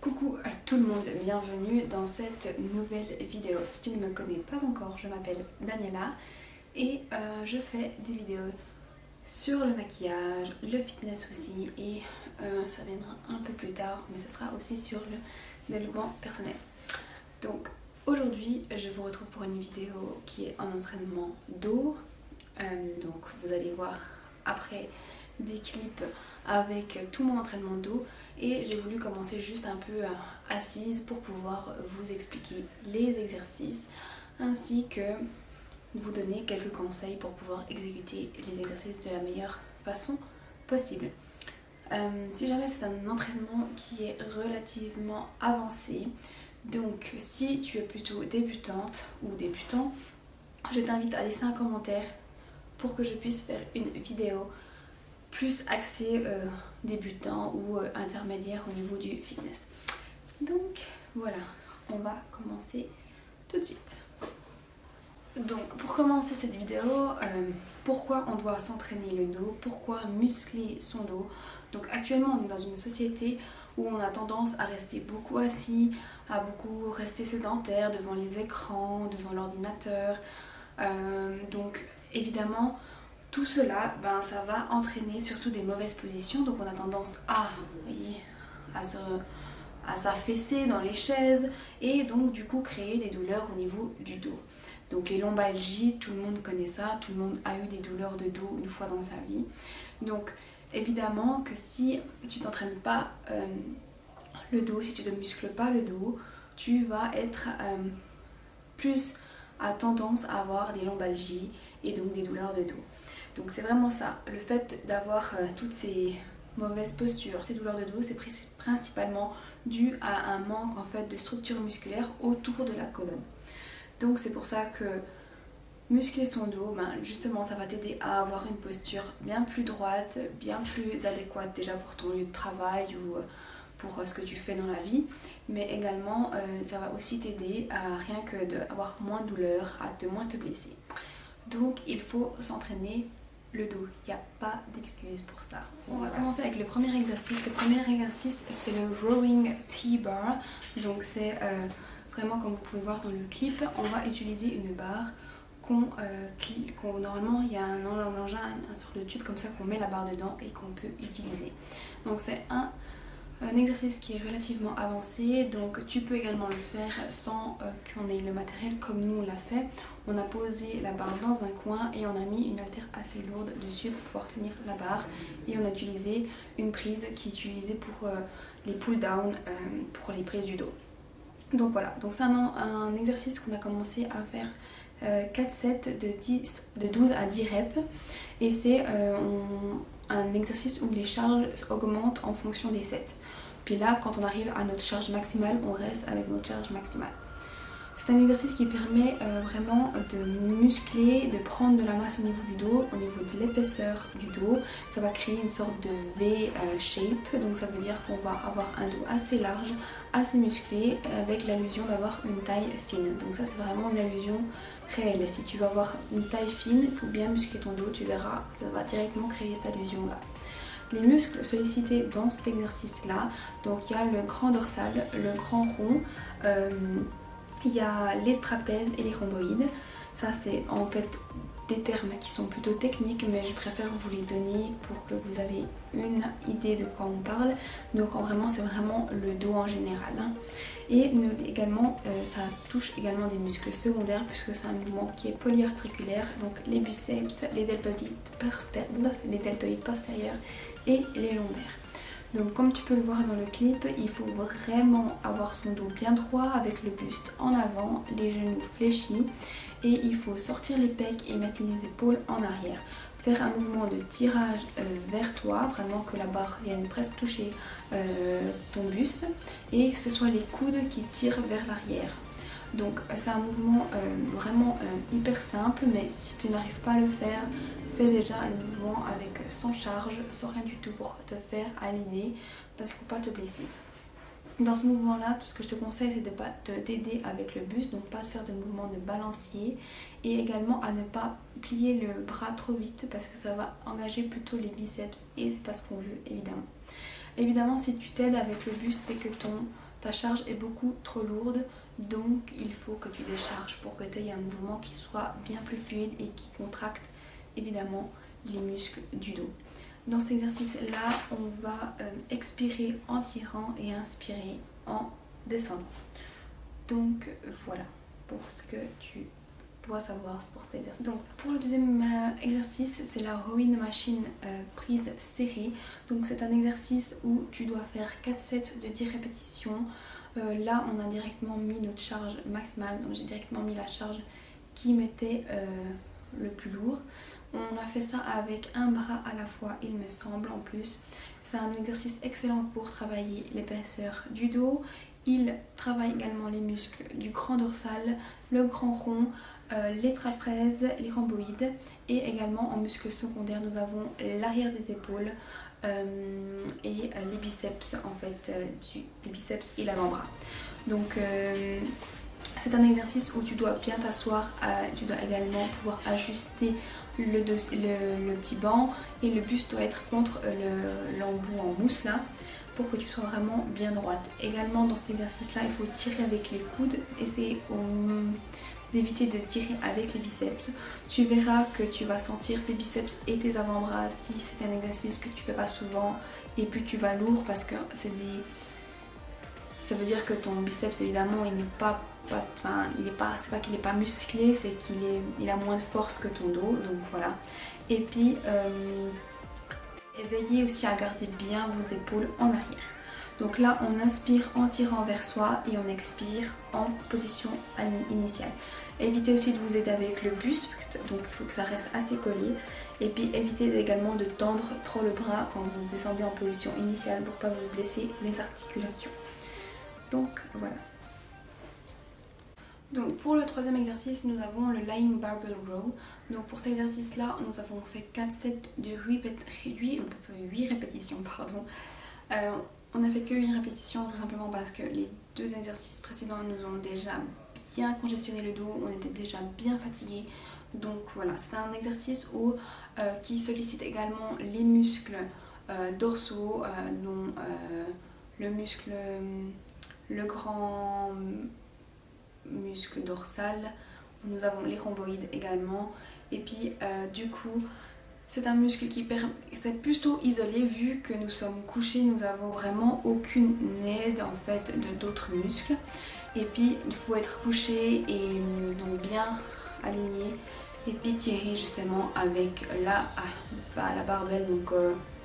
Coucou à tout le monde, bienvenue dans cette nouvelle vidéo. Si tu ne me connais pas encore, je m'appelle Daniela et je fais des vidéos sur le maquillage, le fitness aussi et ça viendra un peu plus tard, mais ça sera aussi sur le développement personnel. Donc aujourd'hui, je vous retrouve pour une vidéo qui est un entraînement dos. Donc vous allez voir après des clips avec tout mon entraînement dos et j'ai voulu commencer juste un peu assise pour pouvoir vous expliquer les exercices ainsi que vous donner quelques conseils pour pouvoir exécuter les exercices de la meilleure façon possible. Si jamais c'est un entraînement qui est relativement avancé, donc si tu es plutôt débutante ou débutant, je t'invite à laisser un commentaire pour que je puisse faire une vidéo plus axée débutant ou intermédiaire au niveau du fitness. Donc voilà, on va commencer tout de suite. Donc pour commencer cette vidéo, pourquoi on doit s'entraîner le dos, pourquoi muscler son dos. Donc actuellement on est dans une société où on a tendance à rester beaucoup assis, à beaucoup rester sédentaire devant les écrans, devant l'ordinateur. Donc évidemment tout cela, ça va entraîner surtout des mauvaises positions. Donc on a tendance à s'affaisser dans les chaises et donc du coup créer des douleurs au niveau du dos. Donc les lombalgies, tout le monde connaît ça, tout le monde a eu des douleurs de dos une fois dans sa vie. Donc évidemment que si tu t'entraînes pas le dos, si tu ne muscles pas le dos, tu vas être plus à tendance à avoir des lombalgies et donc des douleurs de dos. Donc c'est vraiment ça, le fait d'avoir toutes ces mauvaises postures, ces douleurs de dos, c'est principalement dû à un manque en fait de structure musculaire autour de la colonne. Donc c'est pour ça que muscler son dos, justement ça va t'aider à avoir une posture bien plus droite, bien plus adéquate déjà pour ton lieu de travail ou pour ce que tu fais dans la vie, mais également ça va aussi t'aider à rien que d'avoir moins de douleur, à moins te blesser. Donc il faut s'entraîner le dos, il n'y a pas d'excuse pour ça. On va commencer avec le premier exercice. Le premier exercice c'est le rowing T-bar. Donc c'est vraiment comme vous pouvez voir dans le clip, on va utiliser une barre normalement il y a un engin, un sorte de tube comme ça qu'on met la barre dedans et qu'on peut utiliser. Donc c'est un exercice qui est relativement avancé, donc tu peux également le faire sans qu'on ait le matériel comme nous on l'a fait. On a posé la barre dans un coin et on a mis une haltère assez lourde dessus pour pouvoir tenir la barre et on a utilisé une prise qui est utilisée pour les pull down, pour les prises du dos. Donc voilà, donc c'est un exercice qu'on a commencé à faire 4 sets de 12 à 10 reps et c'est un exercice où les charges augmentent en fonction des sets. Puis là, quand on arrive à notre charge maximale, on reste avec notre charge maximale. C'est un exercice qui permet vraiment de muscler, de prendre de la masse au niveau du dos, au niveau de l'épaisseur du dos. Ça va créer une sorte de V-shape, donc ça veut dire qu'on va avoir un dos assez large, assez musclé, avec l'allusion d'avoir une taille fine. Donc ça c'est vraiment une allusion réelle. Et si tu vas avoir une taille fine, il faut bien muscler ton dos, tu verras, ça va directement créer cette allusion-là. Les muscles sollicités dans cet exercice-là, donc il y a le grand dorsal, le grand rond, il y a les trapèzes et les rhomboïdes. Ça c'est en fait des termes qui sont plutôt techniques, mais je préfère vous les donner pour que vous avez une idée de quoi on parle. Donc vraiment c'est vraiment le dos en général. Et également ça touche également des muscles secondaires puisque c'est un mouvement qui est polyarticulaire, donc les biceps, les deltoïdes postérieurs et les lombaires. Donc comme tu peux le voir dans le clip, il faut vraiment avoir son dos bien droit avec le buste en avant, les genoux fléchis et il faut sortir les pecs et mettre les épaules en arrière. Faire un mouvement de tirage vers toi, vraiment que la barre vienne presque toucher ton buste et que ce soit les coudes qui tirent vers l'arrière. Donc c'est un mouvement vraiment hyper simple, mais si tu n'arrives pas à le faire, fais déjà le mouvement avec sans charge, sans rien du tout pour te faire aligner parce qu'il ne faut pas te blesser. Dans ce mouvement-là, tout ce que je te conseille, c'est de ne pas t'aider avec le buste, donc pas de faire de mouvement de balancier et également à ne pas plier le bras trop vite parce que ça va engager plutôt les biceps et c'est pas ce qu'on veut évidemment. Évidemment, si tu t'aides avec le buste, c'est que ta charge est beaucoup trop lourde, donc il faut que tu décharges pour que tu aies un mouvement qui soit bien plus fluide et qui contracte évidemment les muscles du dos. Dans cet exercice-là, on va expirer en tirant et inspirer en descendant. Donc voilà pour ce que tu dois savoir pour cet exercice. Donc pour le deuxième exercice, c'est la rowing machine prise serrée. Donc c'est un exercice où tu dois faire 4 sets de 10 répétitions. Là on a directement mis notre charge maximale, donc j'ai directement mis la charge qui m'était le plus lourd. On a fait ça avec un bras à la fois, il me semble. En plus c'est un exercice excellent pour travailler l'épaisseur du dos. Il travaille également les muscles du grand dorsal, le grand rond, les trapèzes, les rhomboïdes, et également en muscles secondaires nous avons l'arrière des épaules et les biceps en fait, les biceps et l'avant-bras. Donc c'est un exercice où tu dois bien t'asseoir, tu dois également pouvoir ajuster le petit banc, et le buste doit être contre l'embout en mousse là, pour que tu sois vraiment bien droite. Également dans cet exercice là, il faut tirer avec les coudes, essayer d'éviter de tirer avec les biceps. Tu verras que tu vas sentir tes biceps et tes avant-bras si c'est un exercice que tu fais pas souvent, et puis tu vas lourd parce que ça veut dire que ton biceps évidemment il n'est pas c'est pas qu'il est pas musclé, c'est qu'il a moins de force que ton dos, donc voilà. Et puis veillez aussi à garder bien vos épaules en arrière. Donc là on inspire en tirant vers soi et on expire en position initiale. Évitez aussi de vous aider avec le buste, donc il faut que ça reste assez collé. Et puis évitez également de tendre trop le bras quand vous descendez en position initiale pour ne pas vous blesser les articulations. Donc voilà. Donc pour le troisième exercice, nous avons le Lying Barbell Row. Donc pour cet exercice là, nous avons fait 4 sets de 8 répétitions. On n'a fait que 8 répétitions tout simplement parce que les deux exercices précédents nous ont déjà bien congestionné le dos, on était déjà bien fatigué. Donc voilà, c'est un exercice qui sollicite également les muscles dorsaux, dont le grand muscle dorsal, nous avons les rhomboïdes également, et puis du coup c'est un muscle c'est plutôt isolé vu que nous sommes couchés, nous avons vraiment aucune aide en fait de d'autres muscles, et puis il faut être couché et donc bien aligné, et puis tirer justement avec la barbelle, donc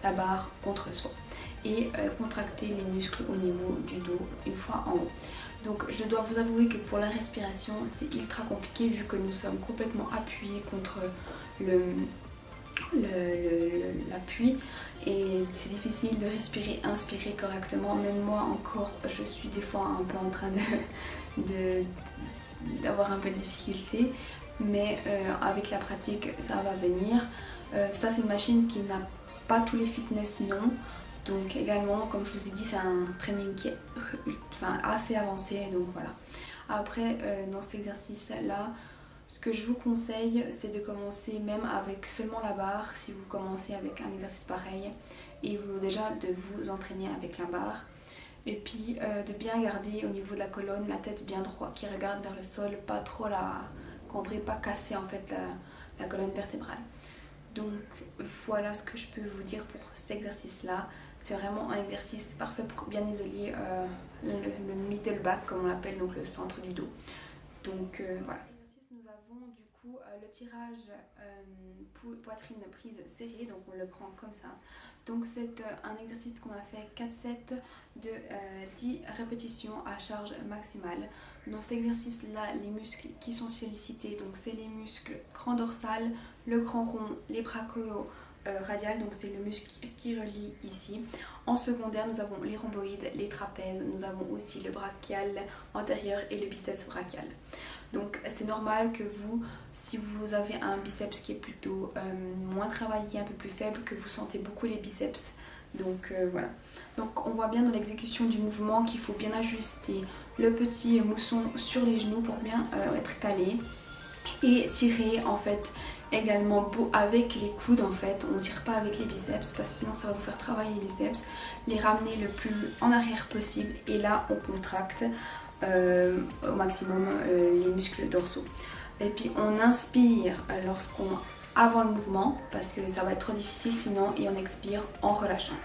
la barre contre soi, et contracter les muscles au niveau du dos une fois en haut. Donc je dois vous avouer que pour la respiration c'est ultra compliqué vu que nous sommes complètement appuyés contre l'appui, et c'est difficile de inspirer correctement. Même moi encore, je suis des fois un peu en train d'avoir un peu de difficulté, mais avec la pratique ça va venir. Ça c'est une machine qui n'a pas tous les fitness non. Donc également, comme je vous ai dit, c'est un training qui est assez avancé, donc voilà. Après, dans cet exercice-là, ce que je vous conseille, c'est de commencer même avec seulement la barre, si vous commencez avec un exercice pareil, et déjà de vous entraîner avec la barre. Et puis de bien garder au niveau de la colonne la tête bien droite, qui regarde vers le sol, pas trop la cambrer, pas casser en fait la colonne vertébrale. Donc voilà ce que je peux vous dire pour cet exercice-là. C'est vraiment un exercice parfait pour bien isoler le middle back, comme on l'appelle, donc le centre du dos. Donc voilà. Nous avons du coup le tirage poitrine prise serrée, donc on le prend comme ça. Donc c'est un exercice qu'on a fait 4 sets de 10 répétitions à charge maximale. Dans cet exercice là, les muscles qui sont sollicités, donc c'est les muscles grand dorsal, le grand rond, les brachiaux radial, donc c'est le muscle qui relie ici. En secondaire, nous avons les rhomboïdes, les trapèzes, nous avons aussi le brachial antérieur et le biceps brachial. Donc c'est normal que si vous avez un biceps qui est plutôt moins travaillé, un peu plus faible, que vous sentez beaucoup les biceps. Donc voilà. Donc on voit bien dans l'exécution du mouvement qu'il faut bien ajuster le petit mousson sur les genoux pour bien être calé, et tirer en fait également avec les coudes en fait, on ne tire pas avec les biceps parce que sinon ça va vous faire travailler les biceps, les ramener le plus en arrière possible et là on contracte au maximum les muscles dorsaux. Et puis on inspire avant le mouvement parce que ça va être trop difficile sinon et on expire en relâchant.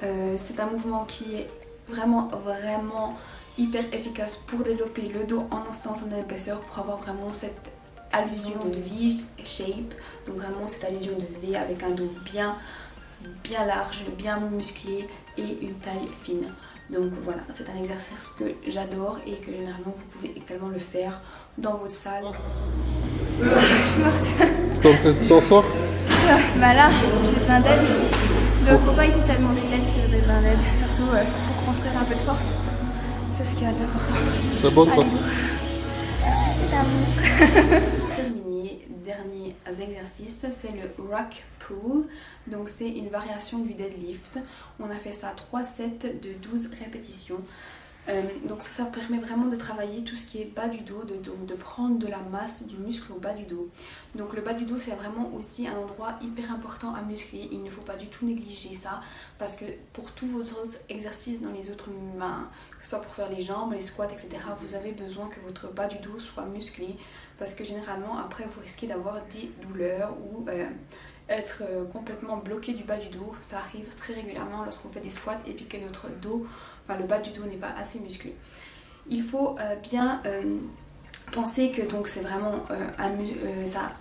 C'est un mouvement qui est vraiment hyper efficace pour développer le dos en instance en épaisseur pour avoir vraiment cette allusion de V-shape, donc vraiment cette allusion de V avec un dos bien large, bien musclé et une taille fine. Donc voilà, c'est un exercice que j'adore et que généralement vous pouvez également le faire dans votre salle. Je suis morte. Tu t'en sors? Bah là, j'ai besoin d'aide. Donc faut pas hésiter à demander de l'aide si vous avez besoin d'aide, surtout pour construire un peu de force. C'est ce qui va être important. C'est bon toi? C'est à vous. Terminé, dernier exercice, c'est le rock pull. Donc c'est une variation du deadlift. On a fait ça 3 sets de 12 répétitions. Donc ça permet vraiment de travailler tout ce qui est bas du dos, de prendre de la masse du muscle au bas du dos. Donc le bas du dos c'est vraiment aussi un endroit hyper important à muscler, il ne faut pas du tout négliger ça parce que pour tous vos autres exercices dans les autres mains, que ce soit pour faire les jambes, les squats, etc., vous avez besoin que votre bas du dos soit musclé parce que généralement après vous risquez d'avoir des douleurs ou être complètement bloqué du bas du dos. Ça arrive très régulièrement lorsqu'on fait des squats et puis que notre dos, enfin le bas du dos n'est pas assez musclé. Il faut bien penser que donc c'est vraiment ça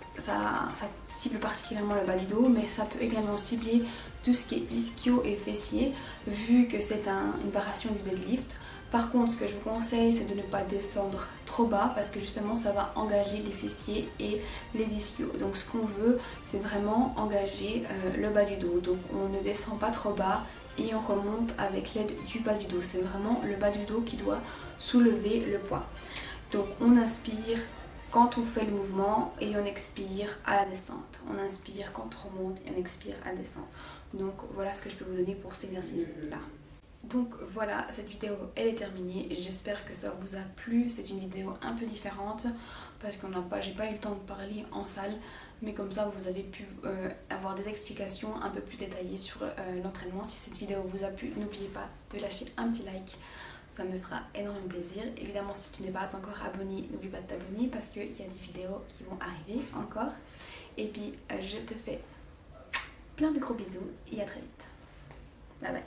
cible particulièrement le bas du dos, mais ça peut également cibler tout ce qui est ischio et fessier vu que c'est une variation du deadlift. Par contre, ce que je vous conseille, c'est de ne pas descendre trop bas parce que justement, ça va engager les fessiers et les ischios. Donc, ce qu'on veut, c'est vraiment engager le bas du dos. Donc, on ne descend pas trop bas et on remonte avec l'aide du bas du dos. C'est vraiment le bas du dos qui doit soulever le poids. Donc, on inspire quand on fait le mouvement et on expire à la descente. On inspire quand on remonte et on expire à la descente. Donc, voilà ce que je peux vous donner pour cet exercice-là. Donc voilà, cette vidéo elle est terminée, j'espère que ça vous a plu. C'est une vidéo un peu différente parce que j'ai pas eu le temps de parler en salle, mais comme ça vous avez pu avoir des explications un peu plus détaillées sur l'entraînement. Si cette vidéo vous a plu, n'oubliez pas de lâcher un petit like, ça me fera énormément plaisir. Évidemment si tu n'es pas encore abonné, n'oublie pas de t'abonner parce qu'il y a des vidéos qui vont arriver encore. Et puis je te fais plein de gros bisous et à très vite. Bye bye.